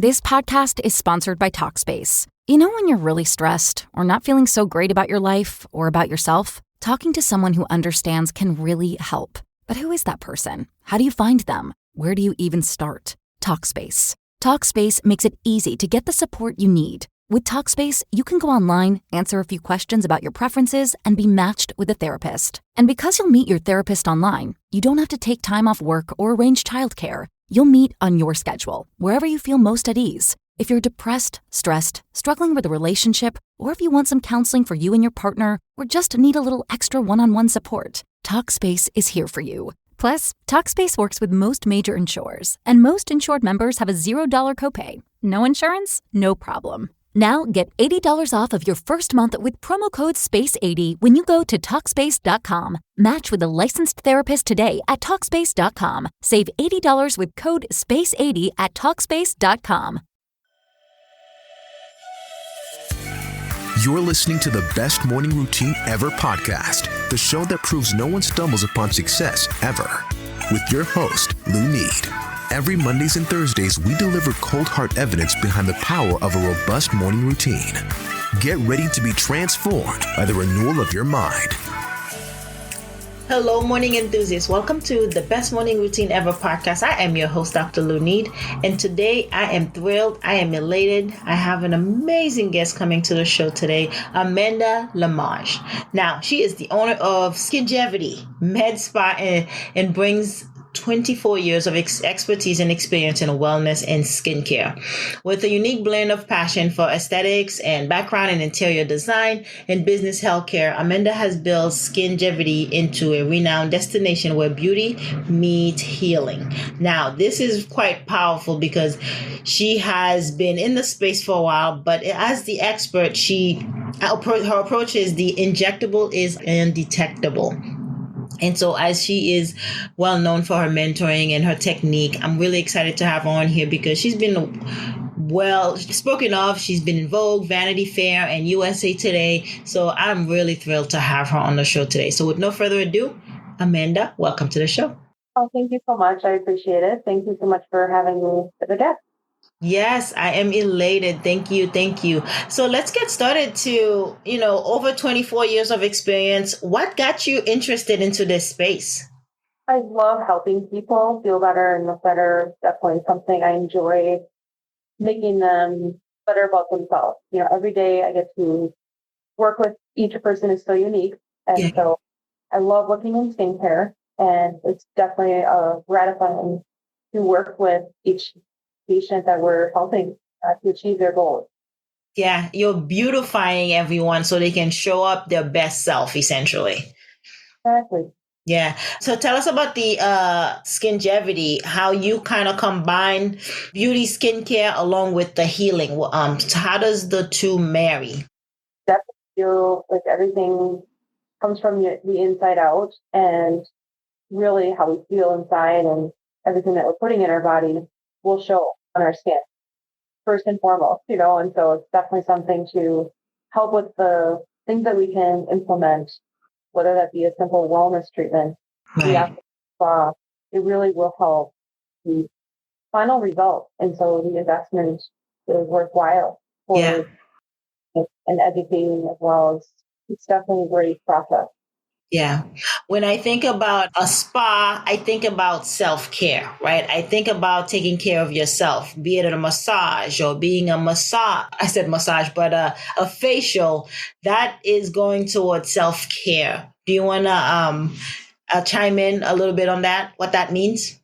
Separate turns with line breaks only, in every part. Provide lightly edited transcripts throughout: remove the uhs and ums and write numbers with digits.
This podcast is sponsored by Talkspace. You know when you're really stressed or not feeling so great about your life or about yourself? Talking to someone who understands can really help. But who is that person? How do you find them? Where do you even start? Talkspace. Talkspace makes it easy to get the support you need. With Talkspace, you can go online, answer a few questions about your preferences, and be matched with a therapist. And because you'll meet your therapist online, you don't have to take time off work or arrange childcare. You'll meet on your schedule, wherever you feel most at ease. If you're depressed, stressed, struggling with a relationship, or if you want some counseling for you and your partner, or just need a little extra one-on-one support, Talkspace is here for you. Plus, Talkspace works with most major insurers, and most insured members have a $0 copay. No insurance? No problem. Now get $80 off of your first month with promo code SPACE80 when you go to Talkspace.com. Match with a licensed therapist today at Talkspace.com. Save $80 with code SPACE80 at Talkspace.com.
You're listening to the Best Morning Routine Ever podcast, the show that proves no one stumbles upon success ever. With your host, Lou Need. Every Mondays and Thursdays, we deliver cold hard evidence behind the power of a robust morning routine. Get ready to be transformed by the renewal of your mind.
Hello, morning enthusiasts. Welcome to the Best Morning Routine Ever podcast. I am your host, Dr. Lou Need, and today I am thrilled. I am elated. I have an amazing guest coming to the show today, Amanda Lemmage. Now, she is the owner of Skingevity Med Spa and brings 24 years of expertise and experience in wellness and skincare. With a unique blend of passion for aesthetics and background in interior design and business healthcare, Amanda has built Skingevity into a renowned destination where beauty meets healing. Now, this is quite powerful because she has been in the space for a while, but as the expert, her approach is the injectable is undetectable. And so as she is well known for her mentoring and her technique, I'm really excited to have her on here because she's been well spoken of. She's been in Vogue, Vanity Fair, and USA Today. So I'm really thrilled to have her on the show today. So with no further ado, Amanda, welcome to the show.
Oh, thank you so much. I appreciate it. Thank you so much for having me as a guest.
Yes, I am elated. Thank you. Thank you. So let's get started to, over 24 years of experience. What got you interested into this space?
I love helping people feel better and look better. Definitely something I enjoy, making them better about themselves. Every day I get to work with each person is so unique. And so I love working in skincare, and it's definitely gratifying to work with each patient that we're helping to achieve their goals.
Yeah, you're beautifying everyone so they can show up their best self, essentially.
Exactly.
Yeah. So tell us about the Skingevity, how you kind of combine beauty, skincare along with the healing. So how does the two marry?
Definitely feel like everything comes from the inside out, and really how we feel inside and everything that we're putting in our body will show on our skin first and foremost, and so it's definitely something to help with the things that we can implement, whether that be a simple wellness treatment.
Right.
It really will help the final result. And so the investment is worthwhile for and educating as well. It's definitely a great process.
Yeah. When I think about a spa, I think about self-care, right? I think about taking care of yourself, be it a massage or being a massage. I said massage, but a facial that is going towards self-care. Do you want to chime in a little bit on that, what that means?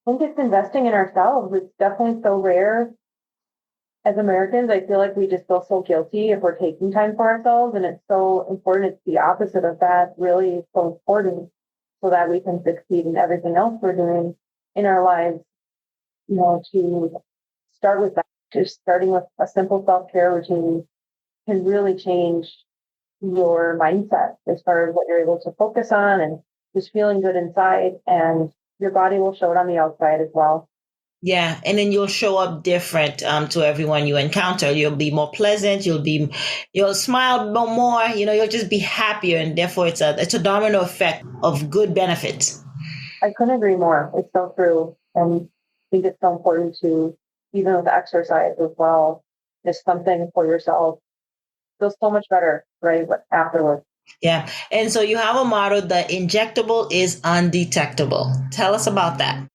I think it's investing in ourselves. It's definitely so rare. As Americans, I feel like we just feel so guilty if we're taking time for ourselves, and it's so important. It's the opposite of that. Really, it's so important so that we can succeed in everything else we're doing in our lives. To start with that, just starting with a simple self-care routine can really change your mindset as far as what you're able to focus on and just feeling good inside, and your body will show it on the outside as well.
Yeah. And then you'll show up different to everyone you encounter. You'll be more pleasant. You'll smile more, you'll just be happier. And therefore it's a domino effect of good benefits.
I couldn't agree more. It's so true. And I think it's so important to, even with exercise as well, just something for yourself. Feels so much better, right? Afterwards.
Yeah. And so you have a motto, the injectable is undetectable. Tell us about that.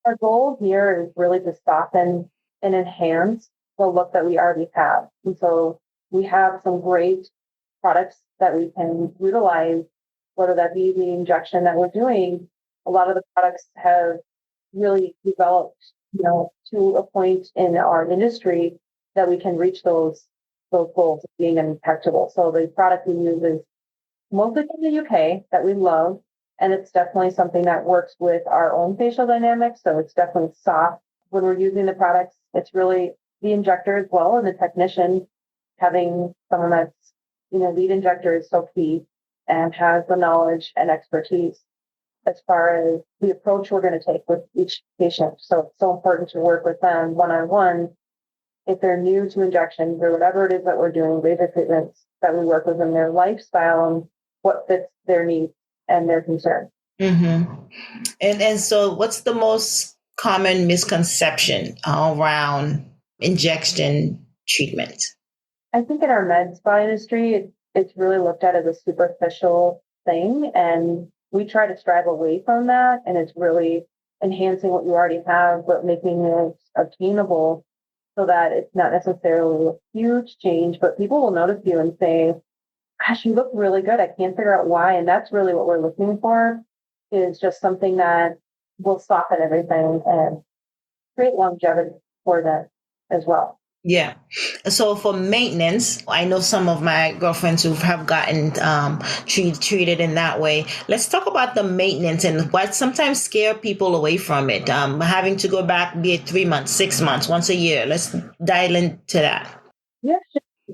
Our goal here is really to soften and enhance the look that we already have. And so we have some great products that we can utilize, whether that be the injection that we're doing. A lot of the products have really developed, to a point in our industry that we can reach those goals of being undetectable. So the product we use is mostly from the UK that we love. And it's definitely something that works with our own facial dynamics. So it's definitely soft when we're using the products. It's really the injector as well. And the technician having someone that's, lead injector is so key and has the knowledge and expertise as far as the approach we're going to take with each patient. So it's so important to work with them one-on-one. If they're new to injections or whatever it is that we're doing, laser treatments, that we work with them, their lifestyle and what fits their needs and their concern.
Mm-hmm. And so what's the most common misconception around injection treatment?
I think in our med spa industry, it's really looked at as a superficial thing. And we try to strive away from that. And it's really enhancing what you already have, but making it obtainable so that it's not necessarily a huge change, but people will notice you and say, gosh, you look really good. I can't figure out why. And that's really what we're looking for, is just something that will soften everything and create longevity for them as well.
Yeah. So for maintenance, I know some of my girlfriends who have gotten treated in that way. Let's talk about the maintenance and what sometimes scare people away from it. Having to go back, be it 3 months, 6 months, once a year. Let's dial into that.
Yeah,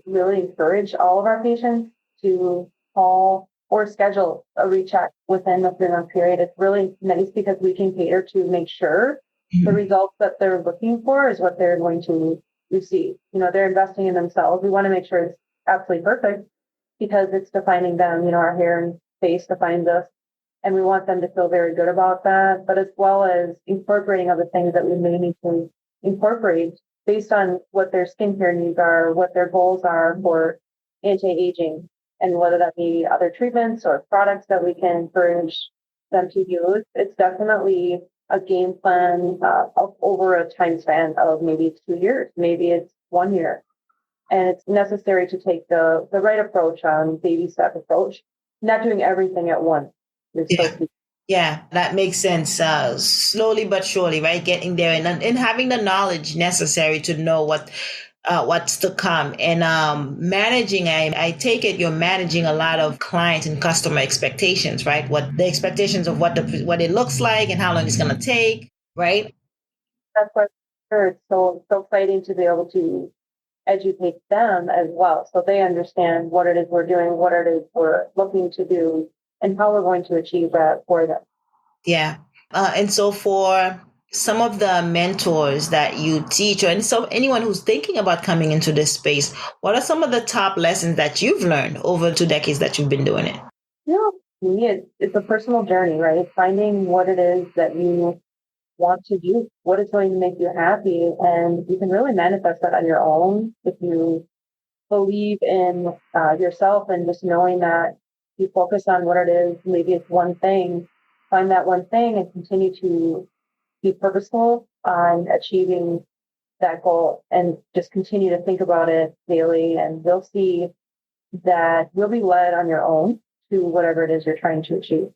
really encourage all of our patients to call or schedule a recheck within the 3-month period. It's really nice because we can cater to make sure the results that they're looking for is what they're going to receive. They're investing in themselves. We want to make sure it's absolutely perfect because it's defining them. Our hair and face defines us, and we want them to feel very good about that, but as well as incorporating other things that we may need to incorporate based on what their skincare needs are, what their goals are for anti-aging, and whether that be other treatments or products that we can encourage them to use. It's definitely a game plan of over a time span of maybe 2 years, maybe it's 1 year. And it's necessary to take the right approach on baby step approach, not doing everything at once.
Yeah, that makes sense. Slowly but surely, right? Getting there and having the knowledge necessary to know what's to come. And managing, I take it you're managing a lot of client and customer expectations, right? What the expectations of what it looks like and how long it's going to take, right?
That's why it's so exciting to be able to educate them as well, so they understand what it is we're doing, what it is we're looking to do, and how we're going to achieve that for them.
Yeah. And so for some of the mentors that you teach, and so anyone who's thinking about coming into this space, what are some of the top lessons that you've learned over 2 decades that you've been doing it?
For me, it's a personal journey, right? Finding what it is that you want to do, what is going to make you happy, and you can really manifest that on your own if you believe in yourself and just knowing that you focus on what it is. Maybe it's one thing, find that one thing and continue to be purposeful on achieving that goal and just continue to think about it daily, and you'll see that you'll be led on your own to whatever it is you're trying to achieve.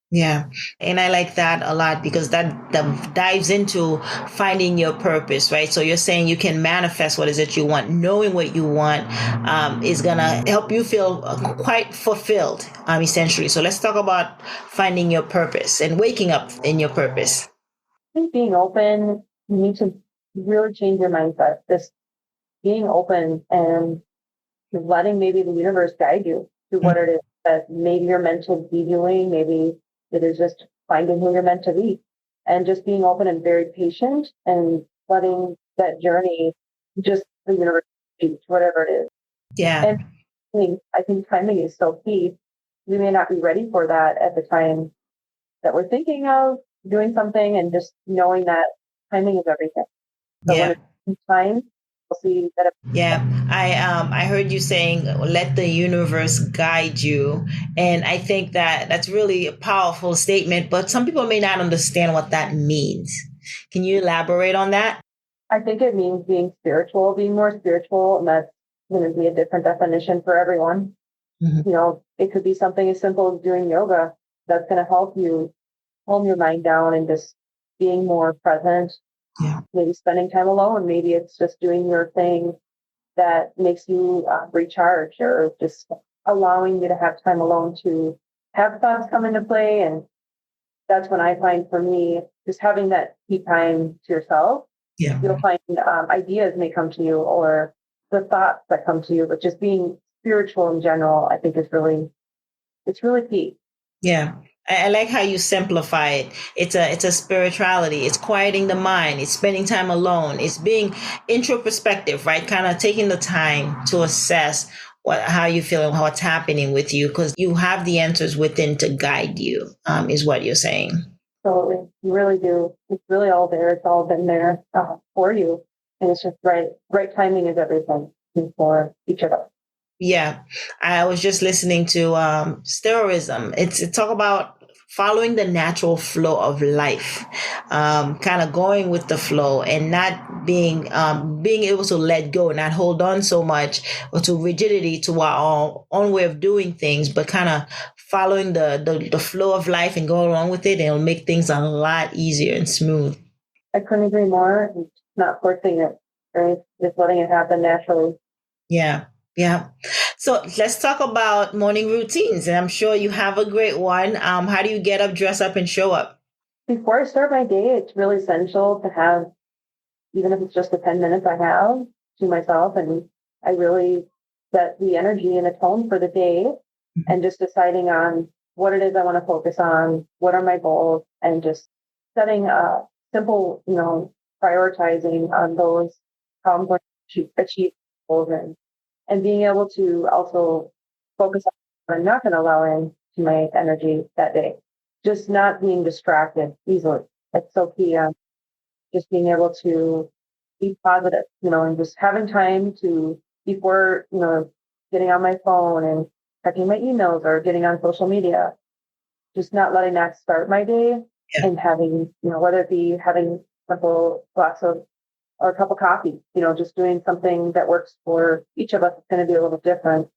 Yeah. And I like that a lot because that dives into finding your purpose, right? So you're saying you can manifest what is it you want. Knowing what you want is going to help you feel quite fulfilled, essentially. So let's talk about finding your purpose and waking up in your purpose.
I think being open, you need to really change your mindset. Just being open and letting maybe the universe guide you to what it is that maybe you're meant to be doing. Maybe it is just finding who you're meant to be, and just being open and very patient and letting that journey, just the universe teach whatever it is.
Yeah.
And I think timing is so key. We may not be ready for that at the time that we're thinking of doing something, and just knowing that timing is everything. So when it's in time, you'll see that.
Yeah, I heard you saying let the universe guide you, and I think that that's really a powerful statement. But some people may not understand what that means. Can you elaborate on that?
I think it means being spiritual, being more spiritual, and that's going to be a different definition for everyone.
Mm-hmm.
You know, it could be something as simple as doing yoga that's going to help you calm your mind down and just being more present.
Yeah.
Maybe spending time alone. Maybe it's just doing your thing that makes you recharge, or just allowing you to have time alone to have thoughts come into play. And that's when I find, for me, just having that key time to yourself.
Yeah.
You'll find ideas may come to you, or the thoughts that come to you, but just being spiritual in general, I think it's really key.
Yeah. I like how you simplify it. It's a spirituality. It's quieting the mind. It's spending time alone. It's being introspective, right? Kind of taking the time to assess how you feel and what's happening with you, because you have the answers within to guide you, is what you're saying.
Absolutely. You really do. It's really all there. It's all been there for you. And it's just right. Right timing is everything for each of us.
Yeah. I was just listening to steroism. It's talk about following the natural flow of life, kind of going with the flow and not being able to let go, not hold on so much or to rigidity to our own way of doing things, but kind of following the flow of life and go along with it. And it'll make things a lot easier and smooth.
I couldn't agree more. It's not forcing it, right? Just letting it happen naturally.
Yeah. Yeah. So let's talk about morning routines. And I'm sure you have a great one. How do you get up, dress up, and show up?
Before I start my day, it's really essential to have, even if it's just the 10 minutes I have to myself, and I really set the energy and a tone for the day, and just deciding on what it is I want to focus on, what are my goals, and just setting a simple, prioritizing on those, how I'm going to achieve goals, and being able to also focus on what I'm not going to allow into my energy that day. Just not being distracted easily. It's so key. Just being able to be positive, and just having time to, before, getting on my phone and checking my emails or getting on social media, just not letting that start my day. Yeah. And having, whether it be having a simple glass of or a cup of coffee, just doing something that works for each of us. It's going to be a little different,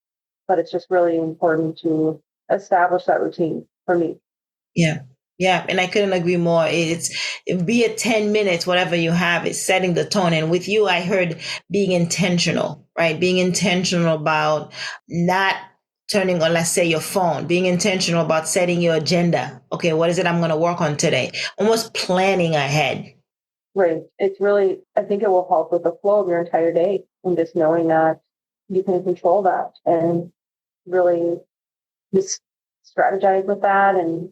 but it's just really important to establish that routine for me.
Yeah. Yeah. And I couldn't agree more. Be it 10 minutes, whatever you have, it's setting the tone. And with you, I heard being intentional, right? Being intentional about not turning on, let's say, your phone, being intentional about setting your agenda. Okay, what is it I'm going to work on today? Almost planning ahead.
Right. It's really, I think it will help with the flow of your entire day, and just knowing that you can control that and really just strategize with that and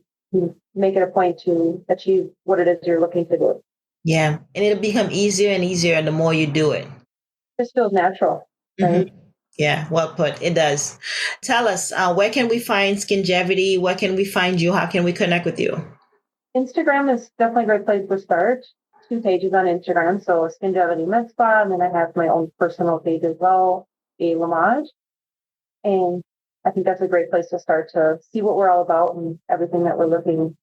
make it a point to achieve what it is you're looking to do.
Yeah. And it'll become easier and easier the more you do it.
It just feels natural. Right?
Mm-hmm. Yeah, well put. It does. Tell us, where can we find Skingevity? Where can we find you? How can we connect with you?
Instagram is definitely a great place to start. 2 pages on Instagram. So Skingevity Med Spa, and then I have my own personal page as well, a Lemmage. And I think that's a great place to start to see what we're all about and everything that we're looking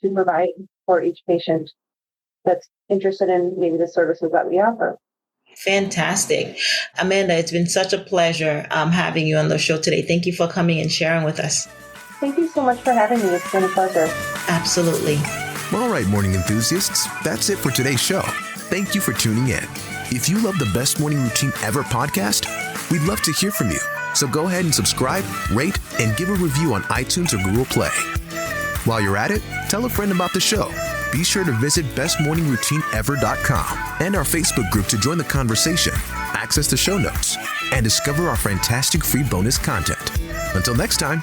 to provide for each patient that's interested in maybe the services that we offer.
Fantastic. Amanda, it's been such a pleasure having you on the show today. Thank you for coming and sharing with us.
Thank you so much for having me. It's been a pleasure.
Absolutely.
All right, morning enthusiasts, that's it for today's show. Thank you for tuning in. If you love the Best Morning Routine Ever podcast, we'd love to hear from you. So go ahead and subscribe, rate, and give a review on iTunes or Google Play. While you're at it, tell a friend about the show. Be sure to visit bestmorningroutineever.com and our Facebook group to join the conversation, access the show notes, and discover our fantastic free bonus content. Until next time,